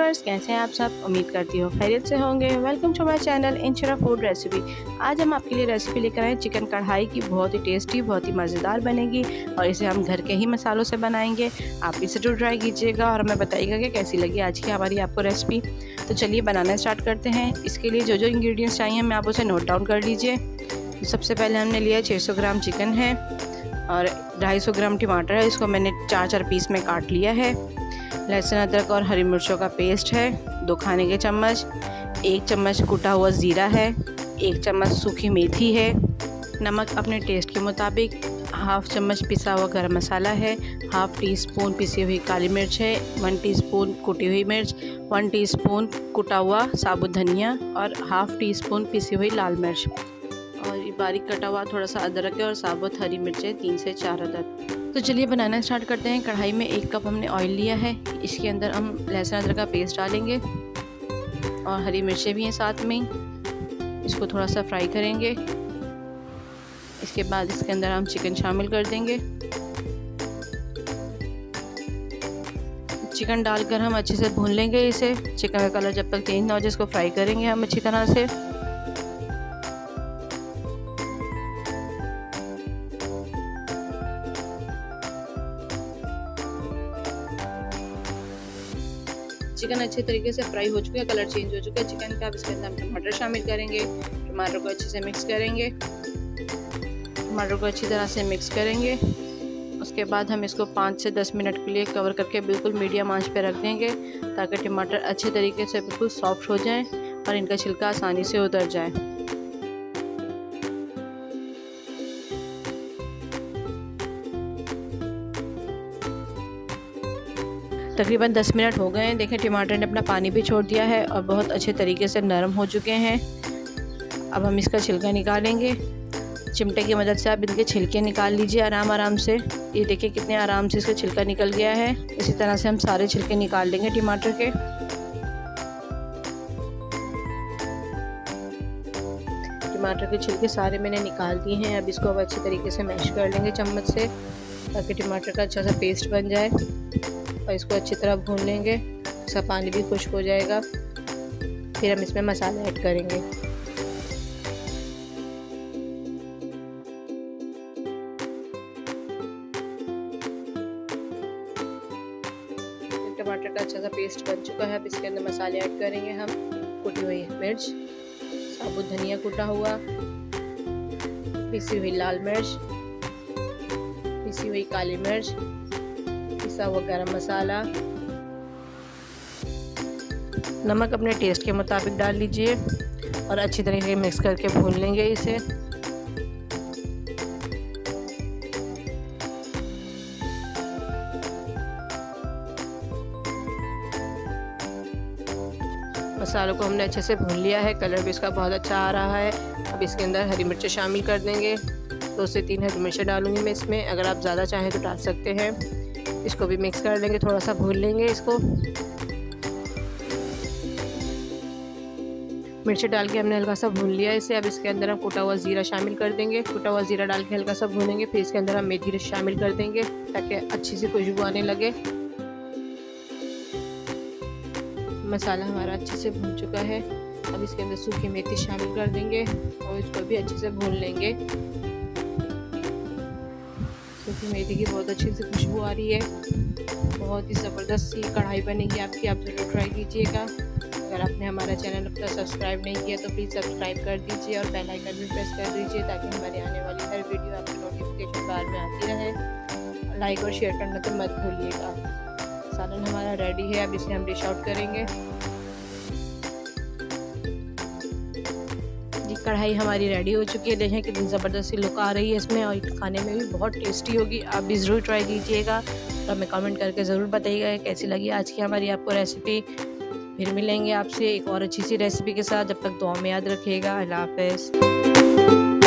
Viewers, कैसे हैं आप सब। उम्मीद करती हूँ खैरियत से होंगे। Welcome to my channel Inshara food recipe. आज हम आपके लिए रेसिपी लेकर आए चिकन कढ़ाई की। बहुत ही टेस्टी, बहुत ही मज़ेदार बनेगी और इसे हम घर के ही मसालों से बनाएंगे। आप इसे जरूर ट्राई कीजिएगा और हमें बताइएगा कि कैसी लगी आज की हमारी आपको रेसिपी। तो चलिए बनाना स्टार्ट करते हैं। इसके लिए जो जो इंग्रेडिएंट्स चाहिए हमें आप उसे नोट डाउन कर लीजिए। सबसे पहले हमने लिया 600 ग्राम चिकन है और 250 ग्राम टमाटर है। इसको मैंने 4-4 पीस में काट लिया है। लहसुन, अदरक और हरी मिर्चों का पेस्ट है 2 खाने के चम्मच। 1 चम्मच कुटा हुआ ज़ीरा है। 1 चम्मच सूखी मेथी है। नमक अपने टेस्ट के मुताबिक। हाफ़ चम्मच पिसा हुआ गरम मसाला है। हाफ़ टी स्पून पिसी हुई काली मिर्च है। 1 टीस्पून कुटी हुई मिर्च। 1 टीस्पून कुटा हुआ साबुत धनिया और हाफ़ टी स्पून पिसी हुई लाल मिर्च और ये बारीक कटा हुआ थोड़ा सा अदरक है और साबुत हरी मिर्चें 3 से 4 अदद। तो चलिए बनाना स्टार्ट करते हैं। कढ़ाई में 1 कप हमने ऑयल लिया है। इसके अंदर हम लहसुन अदरक का पेस्ट डालेंगे और हरी मिर्चें भी हैं साथ में। इसको थोड़ा सा फ्राई करेंगे। इसके बाद इसके अंदर हम चिकन शामिल कर देंगे। चिकन डालकर हम अच्छे से भून लेंगे इसे। चिकन का कलर जब तक चेंज ना हो जाए इसको फ्राई करेंगे हम अच्छी तरह से। चिकन अच्छे तरीके से फ्राई हो चुका है, कलर चेंज हो चुका है चिकन का। अब इसके अंदर हम टमाटर शामिल करेंगे। टमाटर को अच्छे से मिक्स करेंगे। टमाटर को अच्छी तरह से मिक्स करेंगे। उसके बाद हम इसको 5 से 10 मिनट के लिए कवर करके बिल्कुल मीडियम आंच पे रख देंगे ताकि टमाटर अच्छे तरीके से बिल्कुल सॉफ्ट हो जाएं और इनका छिलका आसानी से उतर जाए। तकरीबन 10 मिनट हो गए हैं। देखें टमाटर ने अपना पानी भी छोड़ दिया है और बहुत अच्छे तरीके से नरम हो चुके हैं। अब हम इसका छिलका निकालेंगे। चिमटे की मदद से आप इनके छिलके निकाल लीजिए आराम से। ये देखिए कितने आराम से इसका छिलका निकल गया है। इसी तरह से हम सारे छिलके निकाल लेंगे टमाटर के। टमाटर के छिलके सारे मैंने निकाल दिए हैं। अब इसको अब अच्छे तरीके से मैश कर लेंगे चम्मच से ताकि टमाटर का अच्छा सा पेस्ट बन जाए और इसको अच्छी तरह भून लेंगे। इसका पानी भी खुश्क हो जाएगा। फिर हम इसमें मसाला ऐड करेंगे। टमाटर का अच्छा सा पेस्ट बन चुका है। अब इसके अंदर मसाले ऐड करेंगे हम। कुटी हुई मिर्च, साबुत धनिया कुटा हुआ, पिसी हुई लाल मिर्च, पिसी हुई काली मिर्च, पिसा हुआ गरम मसाला। नमक अपने टेस्ट के मुताबिक डाल लीजिए और अच्छी तरीके से मिक्स करके भून लेंगे इसे। मसालों को हमने अच्छे से भून लिया है। कलर भी इसका बहुत अच्छा आ रहा है। अब इसके अंदर हरी मिर्चें शामिल कर देंगे। 2 से 3 हरी मिर्चें डालूंगी मैं इसमें। अगर आप ज़्यादा चाहें तो डाल सकते हैं। इसको भी मिक्स कर लेंगे, थोड़ा सा भून लेंगे इसको। मिर्ची डाल के हमने हल्का सा भून लिया इसे। अब इसके अंदर हम कुटा हुआ ज़ीरा शामिल कर देंगे। कुटा हुआ ज़ीरा डाल के हल्का सा भूनेंगे। फिर इसके अंदर हम मेथी शामिल कर देंगे ताकि अच्छी सी खुशबू आने लगे। मसाला हमारा अच्छे से भून चुका है। अब इसके अंदर सूखी मेथी शामिल कर देंगे और इसको भी अच्छे से भून लेंगे। सूखी मेथी की बहुत अच्छी सी खुशबू आ रही है। बहुत ही ज़बरदस्त सी कढ़ाई बनेगी आपकी। आप ज़रूर ट्राई कीजिएगा। अगर आपने हमारा चैनल अब तक सब्सक्राइब नहीं किया तो प्लीज़ सब्सक्राइब कर दीजिए और बेल आइकन भी प्रेस कर दीजिए ताकि हमारी आने वाली हर वीडियो आपकी नोटिफिकेशन बार में आती रहे। लाइक और शेयर करना तो मत भूलिएगा। सालन हमारा रेडी है। अब इसे हम डिश आउट करेंगे। ये कढ़ाई हमारी रेडी हो चुकी है। देखें कितनी ज़बरदस्त सी लुक आ रही है इसमें और खाने में भी बहुत टेस्टी होगी। आप भी ज़रूर ट्राई कीजिएगा और हमें कमेंट करके ज़रूर बताइएगा कैसी लगी आज की हमारी आपको रेसिपी। फिर मिलेंगे आपसे एक और अच्छी सी रेसिपी के साथ। जब तक दुआ में याद रखिएगा। अल्लाह हाफ़िज़।